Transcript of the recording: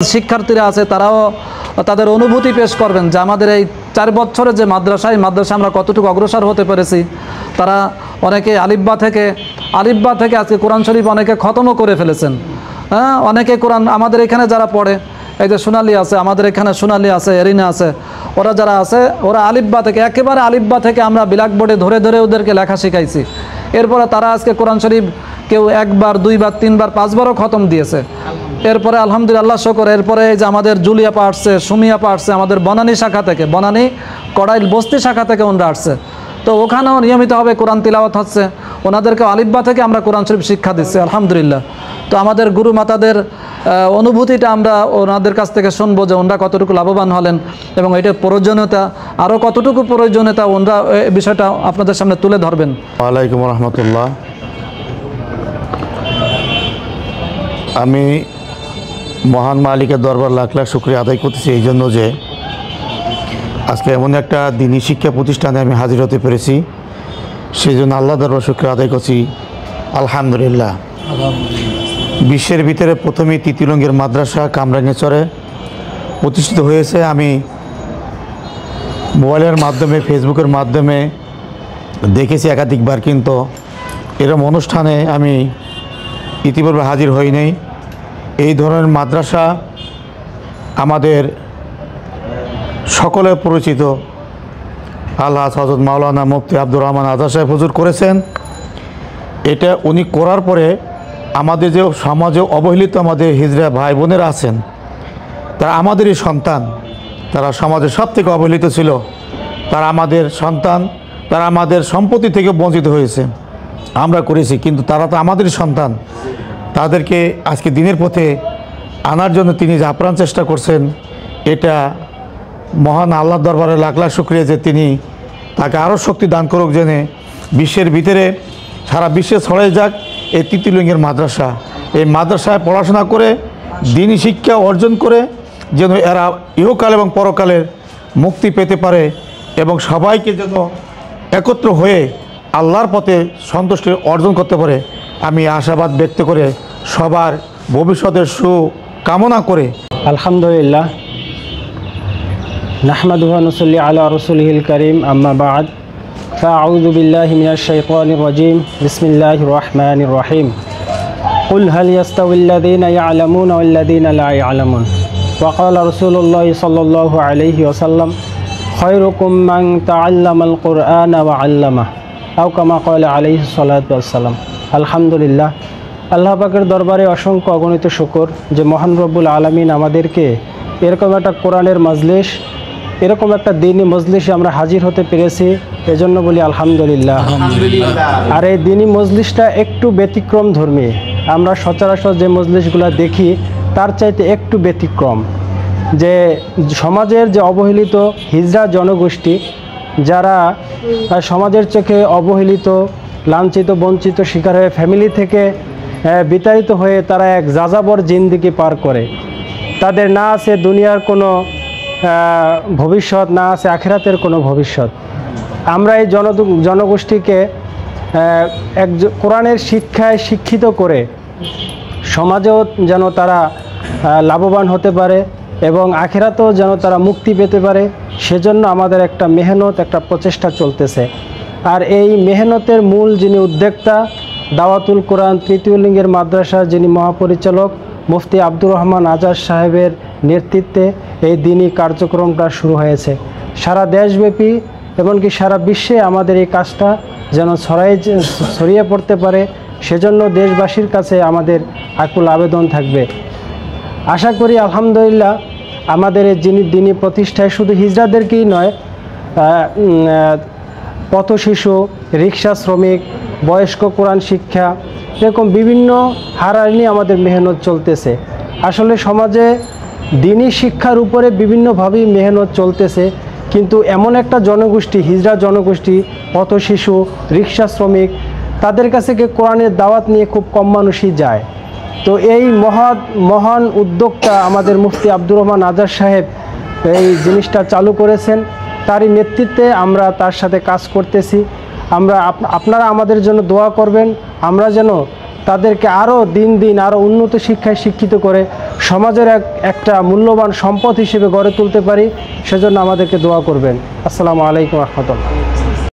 শিক্ষার্থীরা আছে তারাও তাদের অনুভূতি পেশ করবেন যে আমাদের এই 4 বছরে যে মাদ্রাসা আমরা কতটুকু অগ্রসর হতে পেরেছি। তারা অনেকে আলিফবা থেকে আজকে কোরআন শরীফ অনেকে খতমও করে ফেলেছেন। হ্যাঁ, অনেকে কোরআন আমাদের এখানে যারা পড়ে, এই যে সোনালি আছে, আমাদের এখানে সোনালি আছে, এরিনা আছে, ওরা যারা আছে ওরা আলিফবা থেকে একেবারে আলিফবা থেকে আমরা ব্ল্যাকবোর্ডে ধরে ধরে ওদেরকে লেখা শিখাইছি। এরপরে তারা আজকে কোরআন শরীফ কেউ 1 বার 2 বার 3 বার 5 বারও খতম দিয়েছে। এরপরে আলহামদুলিল্লাহ শুকর, এরপরে এই যে আমাদের জুলিয়া পা আসছে, সুমিয়া পা আসছে, আমাদের বনানী শাখা থেকে, বনানী কড়াইল বস্তি শাখা থেকে ওনারা আসছে। তো ওখানেও নিয়মিতভাবে কোরআন তিলাওয়াত হচ্ছে, ওনাদেরকে আলিফবা থেকে আমরা কোরআন শরীফ শিক্ষা দিচ্ছি আলহামদুলিল্লাহ। তো আমাদের গুরু মাতাদের অনুভূতিটা আমরা ওনাদের কাছ থেকে শুনবো যে ওনারা কতটুকু লাভবান হলেন এবং এটার প্রয়োজনীয়তা আরও কতটুকু প্রয়োজনীয়তা ওনারা বিষয়টা আপনাদের সামনে তুলে ধরবেন। ওয়ালাইকুম রহমতুল্লাহ। আমি মহান মালিকের দরবার লাখ লাখ শুকরিয়া আদায় করতেছি এই জন্য যে আজকে এমন একটা দিনী শিক্ষা প্রতিষ্ঠানে আমি হাজির হতে পেরেছি, সেই জন্য আল্লাহ দরবার শুকরিয়া আদায় করছি আলহামদুলিল্লাহ। বিশ্বের ভিতরে প্রথমেই তৃতীয়লিঙ্গের মাদ্রাসা কামরাঙ্গীরচরে প্রতিষ্ঠিত হয়েছে। আমি মোবাইলের মাধ্যমে, ফেসবুকের মাধ্যমে দেখেছি একাধিকবার, কিন্তু এরকম অনুষ্ঠানে আমি ইতিপূর্বে হাজির হই নাই। এই ধরনের মাদ্রাসা আমাদের সকলে পরিচিত আল্লাহ হযরত মাওলানা মুফতি আব্দুর রহমান আজাদ সাহেব হুজুর করেছেন। এটা উনি করার পরে আমাদের যে সমাজে অবহেলিত আমাদের হিজড়া ভাই বোনেরা আছেন, তারা আমাদেরই সন্তান, তারা সমাজে সব থেকে অবহেলিত ছিল, তারা আমাদের সন্তান, তারা আমাদের সম্পত্তি থেকে বঞ্চিত হয়েছে। আমরা করেছি, কিন্তু তারা তো আমাদেরই সন্তান। তাদেরকে আজকে দিনের পথে আনার জন্য তিনি যে আপ্রাণ চেষ্টা করছেন, এটা মহান আল্লাহর দরবারে লাখ লাখ শুকরিয়া যে তিনি তাকে আরও শক্তি দান করুক, জেনে বিশ্বের ভিতরে সারা বিশ্বে ছড়িয়ে যাক এই তৃতীয়লিঙ্গের মাদ্রাসা। এই মাদ্রাসায় পড়াশোনা করে দিনী শিক্ষা অর্জন করে যেন এরা ইহকাল এবং পরকালের মুক্তি পেতে পারে এবং সবাইকে যেন একত্র হয়ে আল্লাহর পথে সন্তুষ্টি অর্জন করতে পারে, আমি আশাবাদ ব্যক্ত করে সবার ভবিষ্যতের সুকামনা করে আলহামদুলিল্লাহ নাহমাদুহু ওয়া নুসাল্লি আলা রাসূলিহিল কারীম, আম্মা বা'দ, ফাআউযু বিল্লাহি মিনাশ শাইতানির রাজীম, বিসমিল্লাহির রহমানির রহিম। কুল হাল ইয়াস্তাউিল্লাযীনা ইয়া'লামুনা ওয়াল্লাযীনা লা ইয়া'লামুন ওয়া ক্বালা রাসূলুল্লাহি সাল্লাল্লাহু আলাইহি ওয়াসাল্লাম খায়রুকুম মান তাআল্লামাল কুরআনা ওয়া 'আল্লামাহু আও কামা ক্বালা আলাইহিস সালাতু ওয়াস সালাম। আলহামদুলিল্লাহ, আল্লাহ পাকের দরবারে অসংখ্য অগণিত শুকর যে মহান রব্বুল আলামিন আমাদেরকে এরকম একটা কোরআনের মজলিস, এরকম একটা দ্বীনি মজলিসে আমরা হাজির হতে পেরেছি, এজন্য বলি আলহামদুলিল্লাহ। আর এই দ্বীনি মজলিসটা একটু ব্যতিক্রম ধর্মী। আমরা সচরাচর যে মজলিসগুলো দেখি তার চাইতে একটু ব্যতিক্রম। যে সমাজের যে অবহেলিত হিজড়া জনগোষ্ঠী, যারা সমাজের চোখে অবহেলিত, লাঞ্ছিত, বঞ্চিত, শিকার হয়ে ফ্যামিলি থেকে বিতাড়িত হয়ে তারা এক যাযাবর জিন্দেগি পার করে। তাদের না আছে দুনিয়ার কোনো ভবিষ্যৎ, না আছে আখিরাতের কোনো ভবিষ্যৎ। আমরা এই জনগোষ্ঠীকে এক কোরআনের শিক্ষায় শিক্ষিত করে সমাজেও যেন তারা লাভবান হতে পারে এবং আখিরাতেও যেন তারা মুক্তি পেতে পারে, সেজন্য আমাদের একটা মেহনত, একটা প্রচেষ্টা চলতেছে। আর এই মেহনতের মূল যিনি উদ্যোক্তা, দাওয়াতুল কোরআন তৃতীয়লিঙ্গের মাদ্রাসার যিনি মহাপরিচালক মুফতি আব্দুর রহমান আজাদ সাহেবের নেতৃত্বে এই দ্বীনি কার্যক্রমটা শুরু হয়েছে। সারা দেশব্যাপী এমনকি সারা বিশ্বে আমাদের এই কাজটা যেন ছড়িয়ে পড়তে পারে, সেজন্য দেশবাসীর কাছে আমাদের আকুল আবেদন থাকবে। আশা করি আলহামদুলিল্লাহ আমাদের এই দ্বীনি প্রতিষ্ঠায় শুধু হিজড়াদেরকেই নয়, পথ শিশু, রিক্সা শ্রমিক, বয়স্ক কোরআন শিক্ষা, এরকম বিভিন্ন হারার নিয়ে আমাদের মেহনত চলতেছে। আসলে সমাজে দ্বীনি শিক্ষার উপরে বিভিন্নভাবেই মেহনত চলতেছে, কিন্তু এমন একটা জনগোষ্ঠী, হিজড়া জনগোষ্ঠী, পথ শিশু, রিক্সা শ্রমিক, তাদের কাছে কোরআনের দাওয়াত নিয়ে খুব কম মানুষই যায়। তো এই মহান উদ্যোগটা আমাদের মুফতি আব্দুর রহমান আজাদ সাহেব এই জিনিসটা চালু করেছেন, তারই নেতৃত্বে আমরা তার সাথে কাজ করতেছি। আপনারা আমাদের জন্য দোয়া করবেন, আমরা যেন তাদেরকে আরও দিন দিন আরও উন্নত শিক্ষায় শিক্ষিত করে সমাজের একটা মূল্যবান সম্পদ হিসেবে গড়ে তুলতে পারি, সেজন্য আমাদেরকে দোয়া করবেন। আসসালামু আলাইকুম রহমতুল্লাহ।